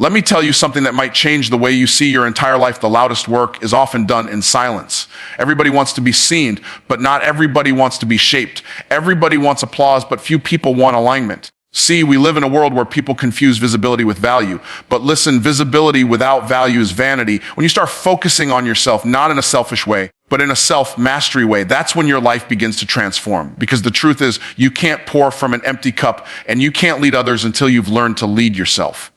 Let me tell you something that might change the way you see your entire life. The loudest work is often done in silence. Everybody wants to be seen, but not everybody wants to be shaped. Everybody wants applause, but few people want alignment. See, we live in a world where people confuse visibility with value. But listen, visibility without value is vanity. When you start focusing on yourself, not in a selfish way, but in a self-mastery way, that's when your life begins to transform. Because the truth is, you can't pour from an empty cup, and you can't lead others until you've learned to lead yourself.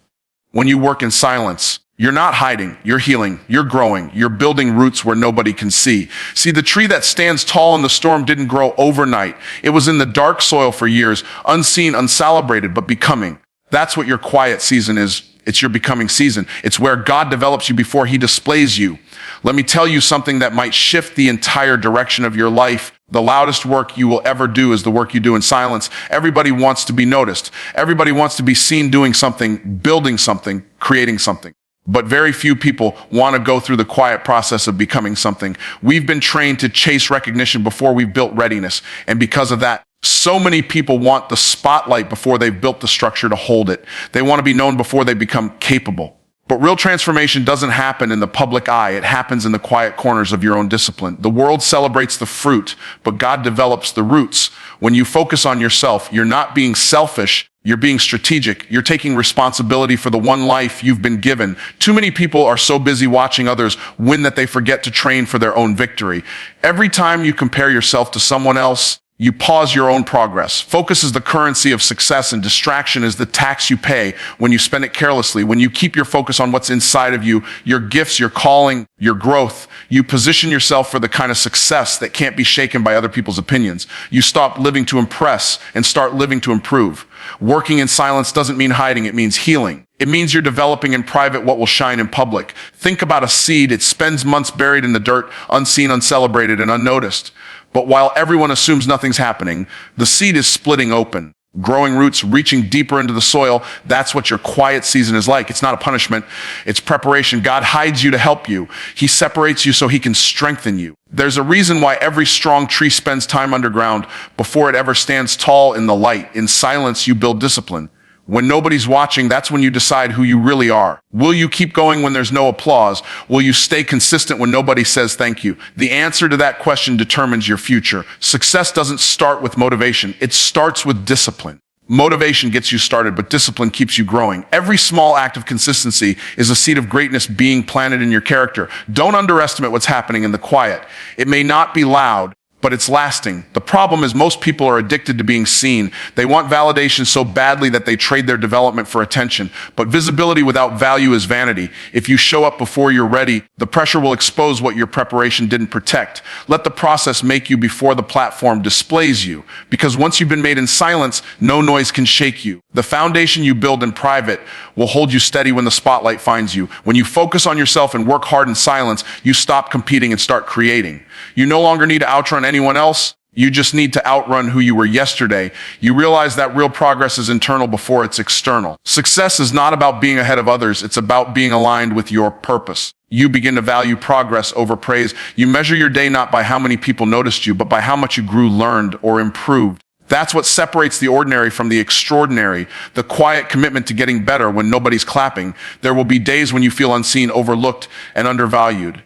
When you work in silence, you're not hiding, you're healing, you're growing, you're building roots where nobody can see. See, the tree that stands tall in the storm didn't grow overnight. It was in the dark soil for years, unseen, uncelebrated, but becoming. That's what your quiet season is. It's your becoming season. It's where God develops you before he displays you. Let me tell you something that might shift the entire direction of your life. The loudest work you will ever do is the work you do in silence. Everybody wants to be noticed. Everybody wants to be seen doing something, building something, creating something. But very few people want to go through the quiet process of becoming something. We've been trained to chase recognition before we've built readiness. And because of that, so many people want the spotlight before they've built the structure to hold it. They want to be known before they become capable. But real transformation doesn't happen in the public eye. It happens in the quiet corners of your own discipline. The world celebrates the fruit, but God develops the roots. When you focus on yourself, you're not being selfish. You're being strategic. You're taking responsibility for the one life you've been given. Too many people are so busy watching others win that they forget to train for their own victory. Every time you compare yourself to someone else, you pause your own progress. Focus is the currency of success, and distraction is the tax you pay when you spend it carelessly. When you keep your focus on what's inside of you, your gifts, your calling, your growth, you position yourself for the kind of success that can't be shaken by other people's opinions. You stop living to impress and start living to improve. Working in silence doesn't mean hiding, it means healing. It means you're developing in private what will shine in public. Think about a seed. It spends months buried in the dirt, unseen, uncelebrated, and unnoticed. But while everyone assumes nothing's happening, the seed is splitting open, growing roots, reaching deeper into the soil. That's what your quiet season is like. It's not a punishment. It's preparation. God hides you to help you. He separates you so he can strengthen you. There's a reason why every strong tree spends time underground before it ever stands tall in the light. In silence, you build discipline. When nobody's watching, that's when you decide who you really are. Will you keep going when there's no applause? Will you stay consistent when nobody says thank you? The answer to that question determines your future. Success doesn't start with motivation. It starts with discipline. Motivation gets you started, but discipline keeps you growing. Every small act of consistency is a seed of greatness being planted in your character. Don't underestimate what's happening in the quiet. It may not be loud, but it's lasting. The problem is most people are addicted to being seen. They want validation so badly that they trade their development for attention. But visibility without value is vanity. If you show up before you're ready, the pressure will expose what your preparation didn't protect. Let the process make you before the platform displays you. Because once you've been made in silence, no noise can shake you. The foundation you build in private will hold you steady when the spotlight finds you. When you focus on yourself and work hard in silence, you stop competing and start creating. You no longer need to outrun anyone else. You just need to outrun who you were yesterday. You realize that real progress is internal before it's external. Success is not about being ahead of others. It's about being aligned with your purpose. You begin to value progress over praise. You measure your day not by how many people noticed you, but by how much you grew, learned, or improved. That's what separates the ordinary from the extraordinary, the quiet commitment to getting better when nobody's clapping. There will be days when you feel unseen, overlooked, and undervalued.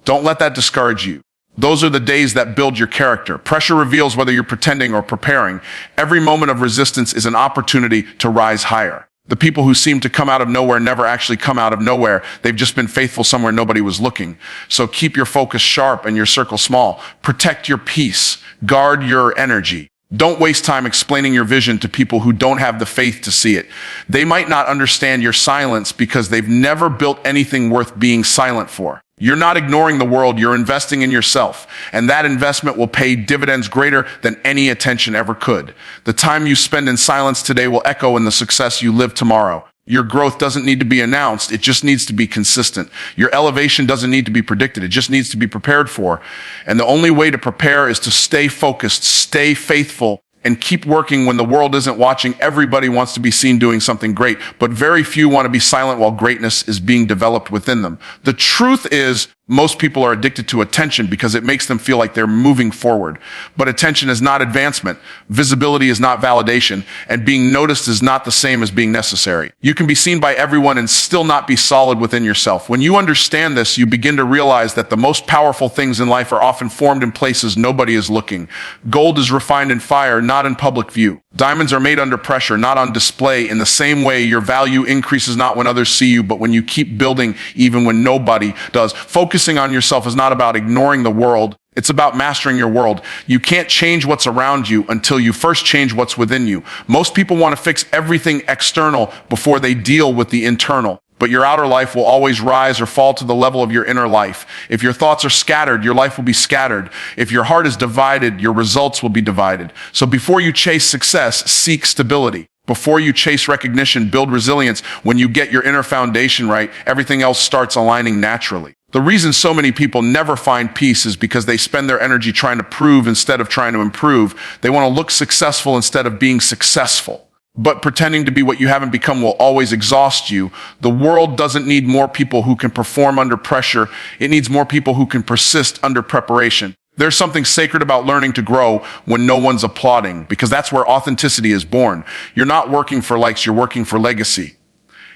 Don't let that discourage you. Those are the days that build your character. Pressure reveals whether you're pretending or preparing. Every moment of resistance is an opportunity to rise higher. The people who seem to come out of nowhere never actually come out of nowhere. They've just been faithful somewhere nobody was looking. So keep your focus sharp and your circle small. Protect your peace. Guard your energy. Don't waste time explaining your vision to people who don't have the faith to see it. They might not understand your silence because they've never built anything worth being silent for. You're not ignoring the world, you're investing in yourself. And that investment will pay dividends greater than any attention ever could. The time you spend in silence today will echo in the success you live tomorrow. Your growth doesn't need to be announced, it just needs to be consistent. Your elevation doesn't need to be predicted, it just needs to be prepared for. And the only way to prepare is to stay focused, stay faithful, and keep working when the world isn't watching. Everybody wants to be seen doing something great, but very few want to be silent while greatness is being developed within them. The truth is, Most people are addicted to attention because it makes them feel like they're moving forward. But attention is not advancement. Visibility is not validation. And being noticed is not the same as being necessary. You can be seen by everyone and still not be solid within yourself. When you understand this, you begin to realize that the most powerful things in life are often formed in places nobody is looking. Gold is refined in fire, not in public view. Diamonds are made under pressure, not on display. In the same way, your value increases not when others see you, but when you keep building even when nobody does. Focusing on yourself is not about ignoring the world. It's about mastering your world. You can't change what's around you until you first change what's within you. Most people want to fix everything external before they deal with the internal. But your outer life will always rise or fall to the level of your inner life. If your thoughts are scattered, your life will be scattered. If your heart is divided, your results will be divided. So before you chase success, seek stability. Before you chase recognition, build resilience. When you get your inner foundation right, everything else starts aligning naturally. The reason so many people never find peace is because they spend their energy trying to prove instead of trying to improve. They want to look successful instead of being successful. But pretending to be what you haven't become will always exhaust you. The world doesn't need more people who can perform under pressure. It needs more people who can persist under preparation. There's something sacred about learning to grow when no one's applauding, because that's where authenticity is born. You're not working for likes, you're working for legacy.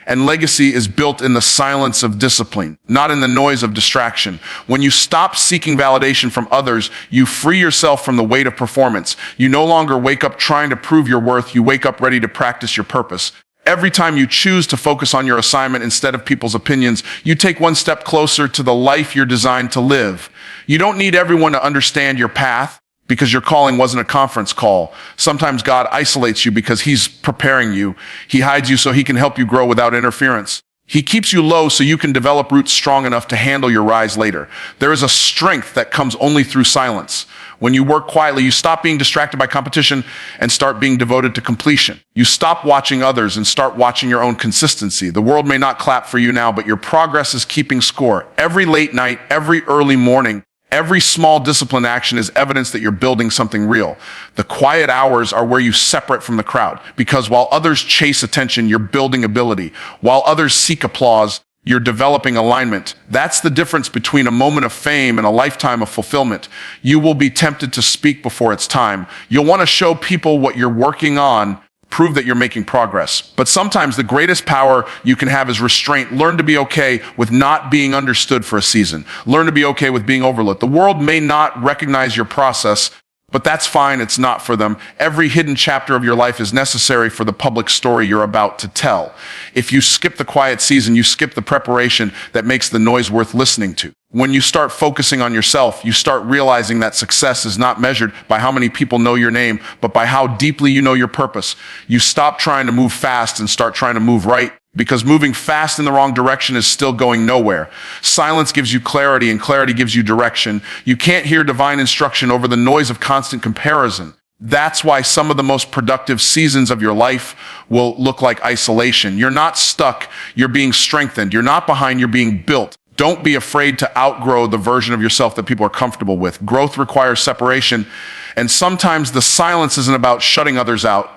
And legacy is built in the silence of discipline, not in the noise of distraction. When you stop seeking validation from others, you free yourself from the weight of performance. You no longer wake up trying to prove your worth. You wake up ready to practice your purpose. Every time you choose to focus on your assignment instead of people's opinions, you take one step closer to the life you're designed to live. You don't need everyone to understand your path, because your calling wasn't a conference call. Sometimes God isolates you because he's preparing you. He hides you so he can help you grow without interference. He keeps you low so you can develop roots strong enough to handle your rise later. There is a strength that comes only through silence. When you work quietly, you stop being distracted by competition and start being devoted to completion. You stop watching others and start watching your own consistency. The world may not clap for you now, but your progress is keeping score. Every late night, every early morning, every small disciplined action is evidence that you're building something real. The quiet hours are where you separate from the crowd, because while others chase attention, you're building ability. While others seek applause, you're developing alignment. That's the difference between a moment of fame and a lifetime of fulfillment. You will be tempted to speak before it's time. You'll want to show people what you're working on, prove that you're making progress. But sometimes the greatest power you can have is restraint. Learn to be okay with not being understood for a season. Learn to be okay with being overlooked. The world may not recognize your process, but that's fine. It's not for them. Every hidden chapter of your life is necessary for the public story you're about to tell. If you skip the quiet season, you skip the preparation that makes the noise worth listening to. When you start focusing on yourself, you start realizing that success is not measured by how many people know your name, but by how deeply you know your purpose. You stop trying to move fast and start trying to move right, because moving fast in the wrong direction is still going nowhere. Silence gives you clarity, and clarity gives you direction. You can't hear divine instruction over the noise of constant comparison. That's why some of the most productive seasons of your life will look like isolation. You're not stuck, you're being strengthened. You're not behind, you're being built. Don't be afraid to outgrow the version of yourself that people are comfortable with. Growth requires separation, and sometimes the silence isn't about shutting others out.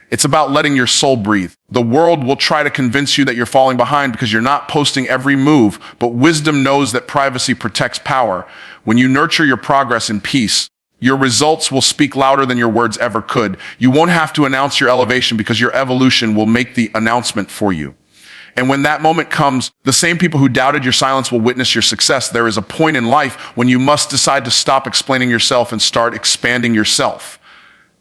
It's about letting your soul breathe. The world will try to convince you that you're falling behind because you're not posting every move, but wisdom knows that privacy protects power. When you nurture your progress in peace, your results will speak louder than your words ever could. You won't have to announce your elevation because your evolution will make the announcement for you. And when that moment comes, the same people who doubted your silence will witness your success. There is a point in life when you must decide to stop explaining yourself and start expanding yourself.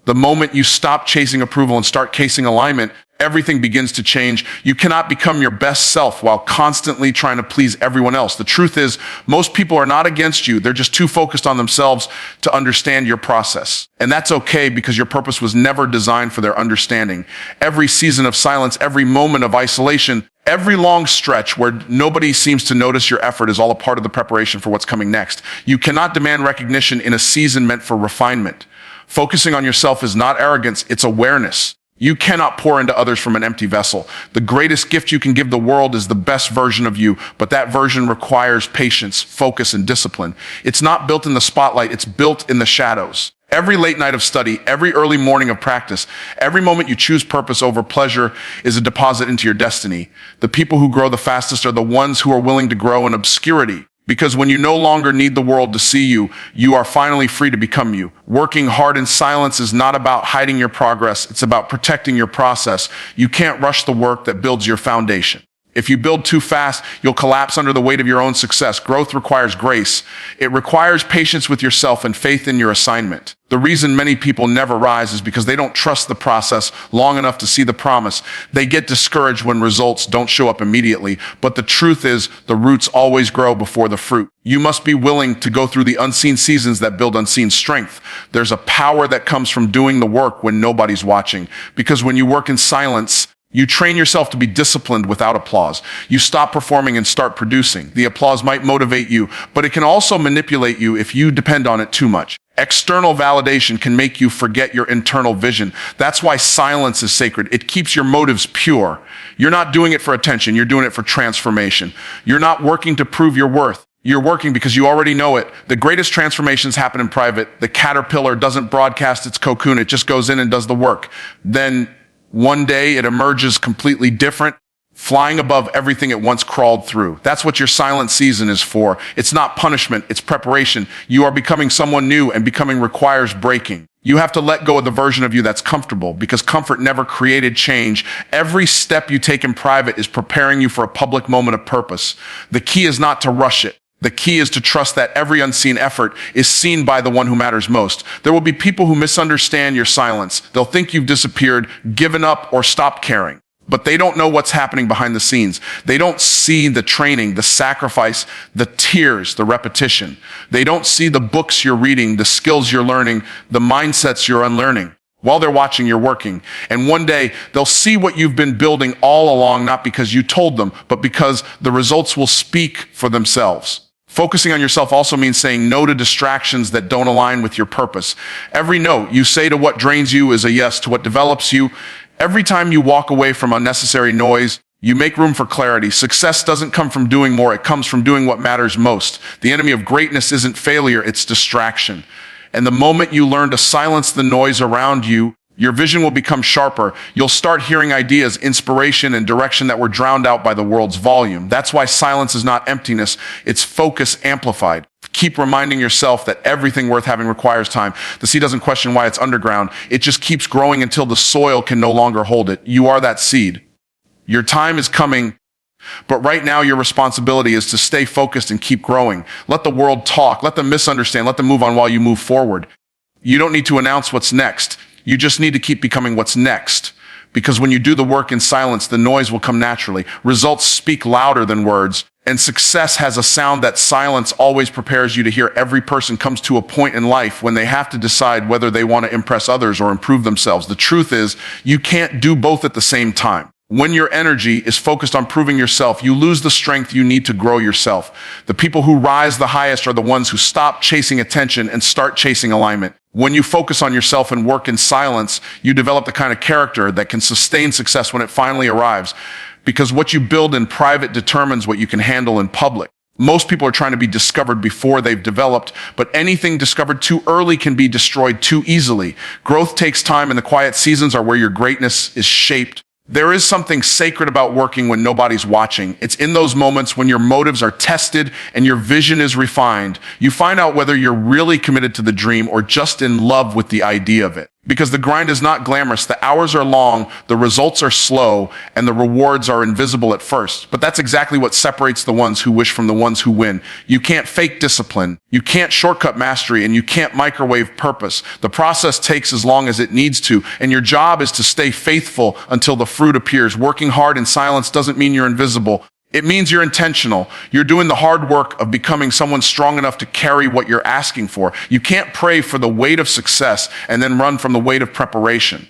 The moment you stop chasing approval and start chasing alignment, everything begins to change. You cannot become your best self while constantly trying to please everyone else. The truth is, most people are not against you. They're just too focused on themselves to understand your process. And that's okay, because your purpose was never designed for their understanding. Every season of silence, every moment of isolation, every long stretch where nobody seems to notice your effort is all a part of the preparation for what's coming next. You cannot demand recognition in a season meant for refinement. Focusing on yourself is not arrogance, it's awareness. You cannot pour into others from an empty vessel. The greatest gift you can give the world is the best version of you, but that version requires patience, focus, and discipline. It's not built in the spotlight, it's built in the shadows. Every late night of study, every early morning of practice, every moment you choose purpose over pleasure is a deposit into your destiny. The people who grow the fastest are the ones who are willing to grow in obscurity. Because when you no longer need the world to see you, you are finally free to become you. Working hard in silence is not about hiding your progress. It's about protecting your process. You can't rush the work that builds your foundation. If you build too fast, you'll collapse under the weight of your own success. Growth requires grace. It requires patience with yourself and faith in your assignment. The reason many people never rise is because they don't trust the process long enough to see the promise. They get discouraged when results don't show up immediately. But the truth is, the roots always grow before the fruit. You must be willing to go through the unseen seasons that build unseen strength. There's a power that comes from doing the work when nobody's watching. Because when you work in silence, you train yourself to be disciplined without applause. You stop performing and start producing. The applause might motivate you, but it can also manipulate you if you depend on it too much. External validation can make you forget your internal vision. That's why silence is sacred. It keeps your motives pure. You're not doing it for attention. You're doing it for transformation. You're not working to prove your worth. You're working because you already know it. The greatest transformations happen in private. The caterpillar doesn't broadcast its cocoon. It just goes in and does the work. Then one day it emerges completely different, flying above everything it once crawled through. That's what your silent season is for. It's not punishment, it's preparation. You are becoming someone new, and becoming requires breaking. You have to let go of the version of you that's comfortable, because comfort never created change. Every step you take in private is preparing you for a public moment of purpose. The key is not to rush it. The key is to trust that every unseen effort is seen by the one who matters most. There will be people who misunderstand your silence. They'll think you've disappeared, given up, or stopped caring. But they don't know what's happening behind the scenes. They don't see the training, the sacrifice, the tears, the repetition. They don't see the books you're reading, the skills you're learning, the mindsets you're unlearning. While they're watching, you're working. And one day, they'll see what you've been building all along, not because you told them, but because the results will speak for themselves. Focusing on yourself also means saying no to distractions that don't align with your purpose. Every no you say to what drains you is a yes to what develops you. Every time you walk away from unnecessary noise, you make room for clarity. Success doesn't come from doing more. It comes from doing what matters most. The enemy of greatness isn't failure, it's distraction. And the moment you learn to silence the noise around you, your vision will become sharper. You'll start hearing ideas, inspiration, and direction that were drowned out by the world's volume. That's why silence is not emptiness, it's focus amplified. Keep reminding yourself that everything worth having requires time. The seed doesn't question why it's underground. It just keeps growing until the soil can no longer hold it. You are that seed. Your time is coming, but right now your responsibility is to stay focused and keep growing. Let the world talk. Let them misunderstand. Let them move on while you move forward. You don't need to announce what's next. You just need to keep becoming what's next. Because when you do the work in silence, the noise will come naturally. Results speak louder than words. And success has a sound that silence always prepares you to hear. Every person comes to a point in life when they have to decide whether they want to impress others or improve themselves. The truth is, you can't do both at the same time. When your energy is focused on proving yourself, you lose the strength you need to grow yourself. The people who rise the highest are the ones who stop chasing attention and start chasing alignment. When you focus on yourself and work in silence, you develop the kind of character that can sustain success when it finally arrives. Because what you build in private determines what you can handle in public. Most people are trying to be discovered before they've developed, but anything discovered too early can be destroyed too easily. Growth takes time, and the quiet seasons are where your greatness is shaped. There is something sacred about working when nobody's watching. It's in those moments when your motives are tested and your vision is refined. You find out whether you're really committed to the dream or just in love with the idea of it. Because the grind is not glamorous. The hours are long, the results are slow, and the rewards are invisible at first. But that's exactly what separates the ones who wish from the ones who win. You can't fake discipline. You can't shortcut mastery, and you can't microwave purpose. The process takes as long as it needs to, and your job is to stay faithful until the fruit appears. Working hard in silence doesn't mean you're invisible. It means you're intentional. You're doing the hard work of becoming someone strong enough to carry what you're asking for. You can't pray for the weight of success and then run from the weight of preparation.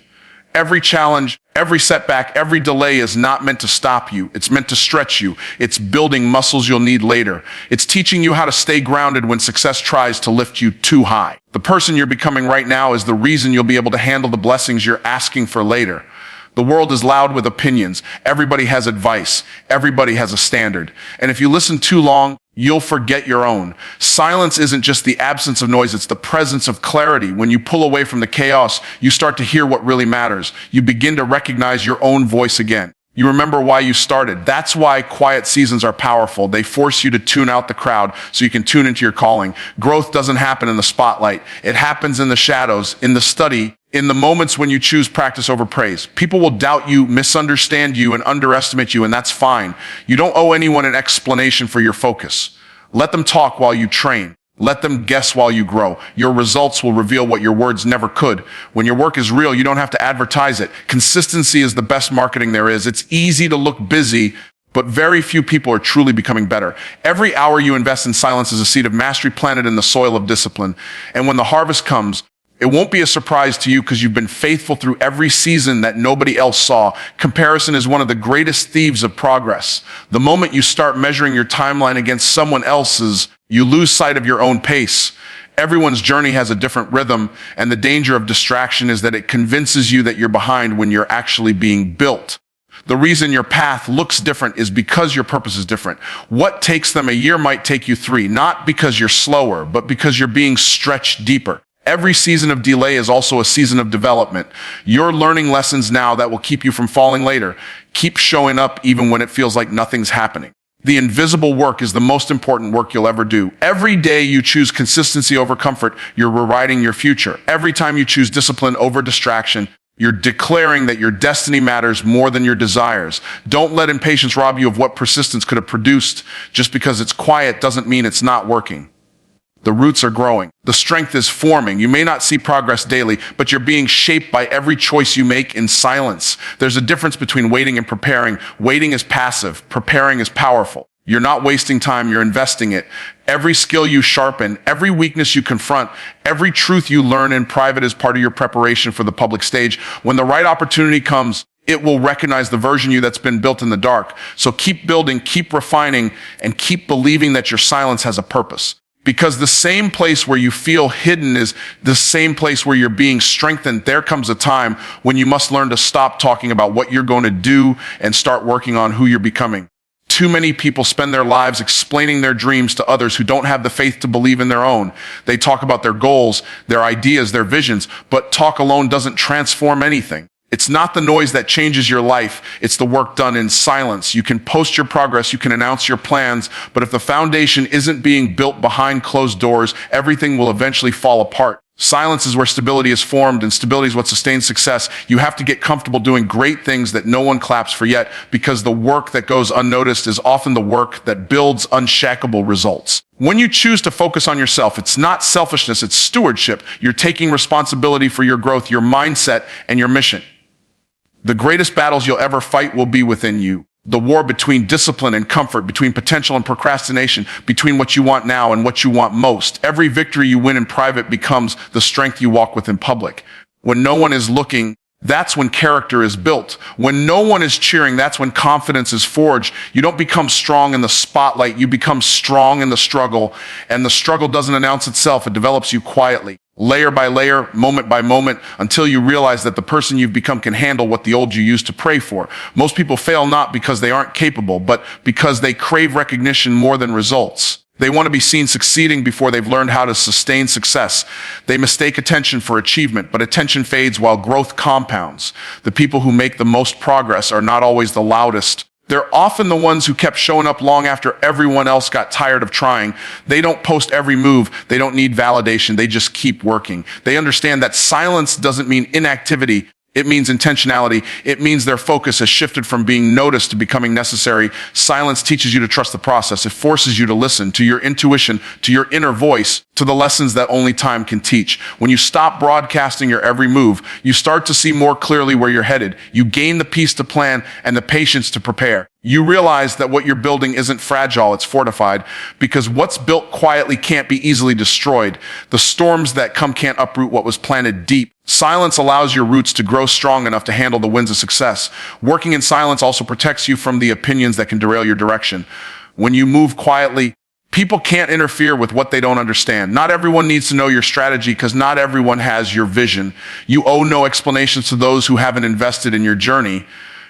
Every challenge, every setback, every delay is not meant to stop you. It's meant to stretch you. It's building muscles you'll need later. It's teaching you how to stay grounded when success tries to lift you too high. The person you're becoming right now is the reason you'll be able to handle the blessings you're asking for later. The world is loud with opinions. Everybody has advice. Everybody has a standard. And if you listen too long, you'll forget your own. Silence isn't just the absence of noise, it's the presence of clarity. When you pull away from the chaos, you start to hear what really matters. You begin to recognize your own voice again. You remember why you started. That's why quiet seasons are powerful. They force you to tune out the crowd so you can tune into your calling. Growth doesn't happen in the spotlight. It happens in the shadows, in the study, in the moments when you choose practice over praise. People will doubt you, misunderstand you, and underestimate you, and that's fine. You don't owe anyone an explanation for your focus. Let them talk while you train. Let them guess while you grow. Your results will reveal what your words never could. When your work is real, you don't have to advertise it. Consistency is the best marketing there is. It's easy to look busy, but very few people are truly becoming better. Every hour you invest in silence is a seed of mastery planted in the soil of discipline. And when the harvest comes, it won't be a surprise to you because you've been faithful through every season that nobody else saw. Comparison is one of the greatest thieves of progress. The moment you start measuring your timeline against someone else's, you lose sight of your own pace. Everyone's journey has a different rhythm, and the danger of distraction is that it convinces you that you're behind when you're actually being built. The reason your path looks different is because your purpose is different. What takes them a year might take you 3, not because you're slower, but because you're being stretched deeper. Every season of delay is also a season of development. You're learning lessons now that will keep you from falling later. Keep showing up even when it feels like nothing's happening. The invisible work is the most important work you'll ever do. Every day you choose consistency over comfort, you're rewriting your future. Every time you choose discipline over distraction, you're declaring that your destiny matters more than your desires. Don't let impatience rob you of what persistence could have produced. Just because it's quiet doesn't mean it's not working. The roots are growing. The strength is forming. You may not see progress daily, but you're being shaped by every choice you make in silence. There's a difference between waiting and preparing. Waiting is passive. Preparing is powerful. You're not wasting time. You're investing it. Every skill you sharpen, every weakness you confront, every truth you learn in private is part of your preparation for the public stage. When the right opportunity comes, it will recognize the version of you that's been built in the dark. So keep building, keep refining, and keep believing that your silence has a purpose. Because the same place where you feel hidden is the same place where you're being strengthened. There comes a time when you must learn to stop talking about what you're going to do and start working on who you're becoming. Too many people spend their lives explaining their dreams to others who don't have the faith to believe in their own. They talk about their goals, their ideas, their visions, but talk alone doesn't transform anything. It's not the noise that changes your life. It's the work done in silence. You can post your progress, you can announce your plans, but if the foundation isn't being built behind closed doors, everything will eventually fall apart. Silence is where stability is formed, and stability is what sustains success. You have to get comfortable doing great things that no one claps for yet, because the work that goes unnoticed is often the work that builds unshakable results. When you choose to focus on yourself, it's not selfishness, it's stewardship. You're taking responsibility for your growth, your mindset, and your mission. The greatest battles you'll ever fight will be within you. The war between discipline and comfort, between potential and procrastination, between what you want now and what you want most. Every victory you win in private becomes the strength you walk with in public. When no one is looking, that's when character is built. When no one is cheering, that's when confidence is forged. You don't become strong in the spotlight, you become strong in the struggle. And the struggle doesn't announce itself, it develops you quietly. Layer by layer, moment by moment, until you realize that the person you've become can handle what the old you used to pray for. Most people fail not because they aren't capable, but because they crave recognition more than results. They want to be seen succeeding before they've learned how to sustain success. They mistake attention for achievement, but attention fades while growth compounds. The people who make the most progress are not always the loudest. They're often the ones who kept showing up long after everyone else got tired of trying. They don't post every move. They don't need validation. They just keep working. They understand that silence doesn't mean inactivity. It means intentionality. It means their focus has shifted from being noticed to becoming necessary. Silence teaches you to trust the process. It forces you to listen to your intuition, to your inner voice, to the lessons that only time can teach. When you stop broadcasting your every move, you start to see more clearly where you're headed. You gain the peace to plan and the patience to prepare. You realize that what you're building isn't fragile, it's fortified, because what's built quietly can't be easily destroyed. The storms that come can't uproot what was planted deep. Silence allows your roots to grow strong enough to handle the winds of success. Working in silence also protects you from the opinions that can derail your direction. When you move quietly, people can't interfere with what they don't understand. Not everyone needs to know your strategy because not everyone has your vision. You owe no explanations to those who haven't invested in your journey.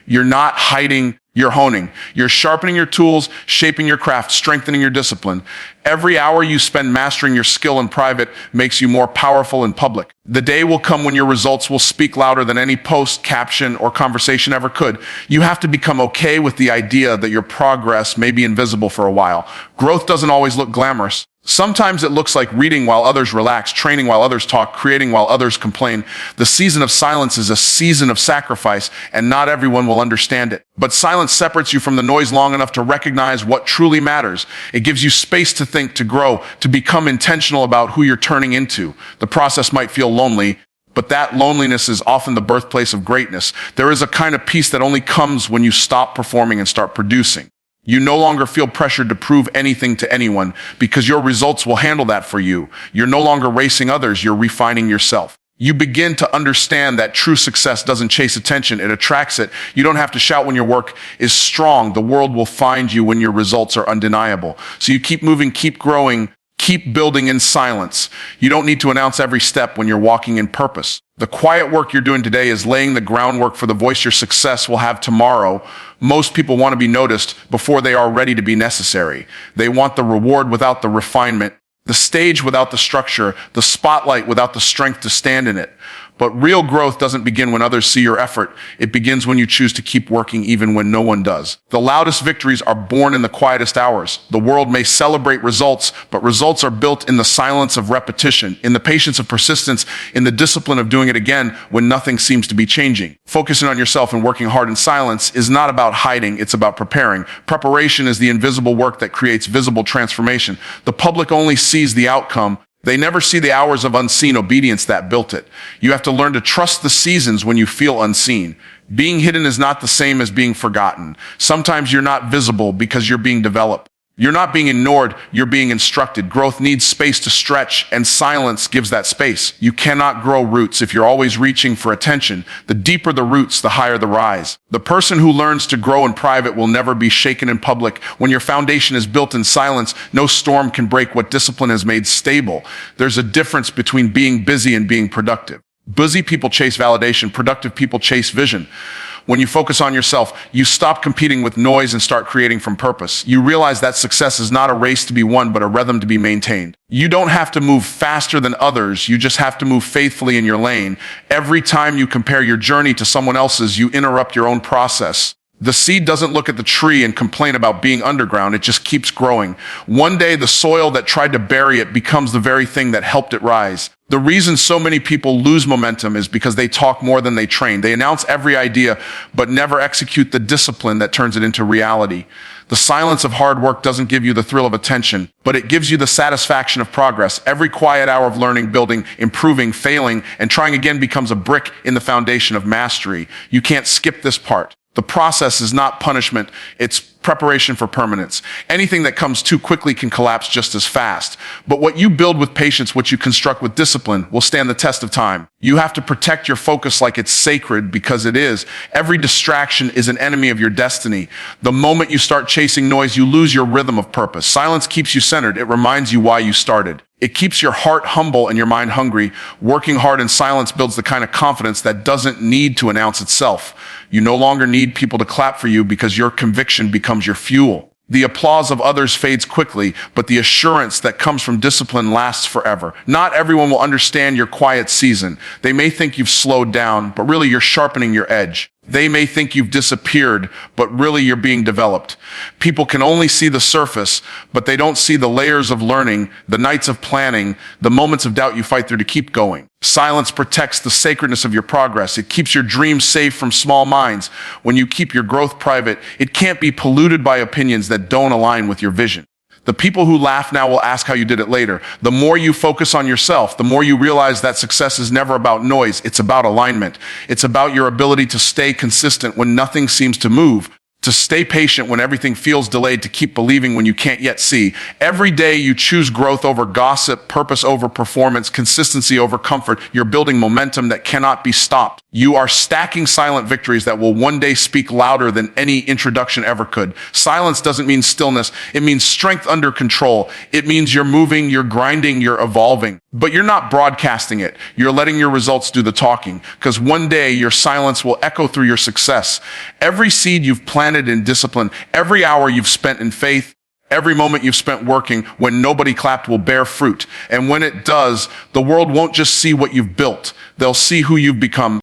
You're not hiding, you're honing. You're sharpening your tools, shaping your craft, strengthening your discipline. Every hour you spend mastering your skill in private makes you more powerful in public. The day will come when your results will speak louder than any post, caption, or conversation ever could. You have to become okay with the idea that your progress may be invisible for a while. Growth doesn't always look glamorous. Sometimes it looks like reading while others relax, training while others talk, creating while others complain. The season of silence is a season of sacrifice, and not everyone will understand it. But silence separates you from the noise long enough to recognize what truly matters. It gives you space to think, to grow, to become intentional about who you're turning into. The process might feel lonely, but that loneliness is often the birthplace of greatness. There is a kind of peace that only comes when you stop performing and start producing. You no longer feel pressured to prove anything to anyone because your results will handle that for you. You're no longer racing others, you're refining yourself. You begin to understand that true success doesn't chase attention, it attracts it. You don't have to shout when your work is strong. The world will find you when your results are undeniable. So you keep moving, keep growing, keep building in silence. You don't need to announce every step when you're walking in purpose. The quiet work you're doing today is laying the groundwork for the voice your success will have tomorrow. Most people want to be noticed before they are ready to be necessary. They want the reward without the refinement, the stage without the structure, the spotlight without the strength to stand in it. But real growth doesn't begin when others see your effort. It begins when you choose to keep working even when no one does. The loudest victories are born in the quietest hours. The world may celebrate results, but results are built in the silence of repetition, in the patience of persistence, in the discipline of doing it again when nothing seems to be changing. Focusing on yourself and working hard in silence is not about hiding, it's about preparing. Preparation is the invisible work that creates visible transformation. The public only sees the outcome. They never see the hours of unseen obedience that built it. You have to learn to trust the seasons when you feel unseen. Being hidden is not the same as being forgotten. Sometimes you're not visible because you're being developed. You're not being ignored, you're being instructed. Growth needs space to stretch, and silence gives that space. You cannot grow roots if you're always reaching for attention. The deeper the roots, the higher the rise. The person who learns to grow in private will never be shaken in public. When your foundation is built in silence, no storm can break what discipline has made stable. There's a difference between being busy and being productive. Busy people chase validation, productive people chase vision. When you focus on yourself, you stop competing with noise and start creating from purpose. You realize that success is not a race to be won, but a rhythm to be maintained. You don't have to move faster than others. You just have to move faithfully in your lane. Every time you compare your journey to someone else's, you interrupt your own process. The seed doesn't look at the tree and complain about being underground. It just keeps growing. One day, the soil that tried to bury it becomes the very thing that helped it rise. The reason so many people lose momentum is because they talk more than they train. They announce every idea, but never execute the discipline that turns it into reality. The silence of hard work doesn't give you the thrill of attention, but it gives you the satisfaction of progress. Every quiet hour of learning, building, improving, failing, and trying again becomes a brick in the foundation of mastery. You can't skip this part. The process is not punishment, it's preparation for permanence. Anything that comes too quickly can collapse just as fast. But what you build with patience, what you construct with discipline, will stand the test of time. You have to protect your focus like it's sacred, because it is. Every distraction is an enemy of your destiny. The moment you start chasing noise, you lose your rhythm of purpose. Silence keeps you centered. It reminds you why you started. It keeps your heart humble and your mind hungry. Working hard in silence builds the kind of confidence that doesn't need to announce itself. You no longer need people to clap for you because your conviction becomes your fuel. The applause of others fades quickly, but the assurance that comes from discipline lasts forever. Not everyone will understand your quiet season. They may think you've slowed down, but really you're sharpening your edge. They may think you've disappeared, but really you're being developed. People can only see the surface, but they don't see the layers of learning, the nights of planning, the moments of doubt you fight through to keep going. Silence protects the sacredness of your progress. It keeps your dreams safe from small minds. When you keep your growth private, it can't be polluted by opinions that don't align with your vision. The people who laugh now will ask how you did it later. The more you focus on yourself, the more you realize that success is never about noise. It's about alignment. It's about your ability to stay consistent when nothing seems to move, to stay patient when everything feels delayed, to keep believing when you can't yet see. Every day you choose growth over gossip, purpose over performance, consistency over comfort. You're building momentum that cannot be stopped. You are stacking silent victories that will one day speak louder than any introduction ever could. Silence doesn't mean stillness. It means strength under control. It means you're moving, you're grinding, you're evolving. But you're not broadcasting it. You're letting your results do the talking. Because one day your silence will echo through your success. Every seed you've planted in discipline, every hour you've spent in faith, every moment you've spent working when nobody clapped will bear fruit. And when it does, the world won't just see what you've built. They'll see who you've become.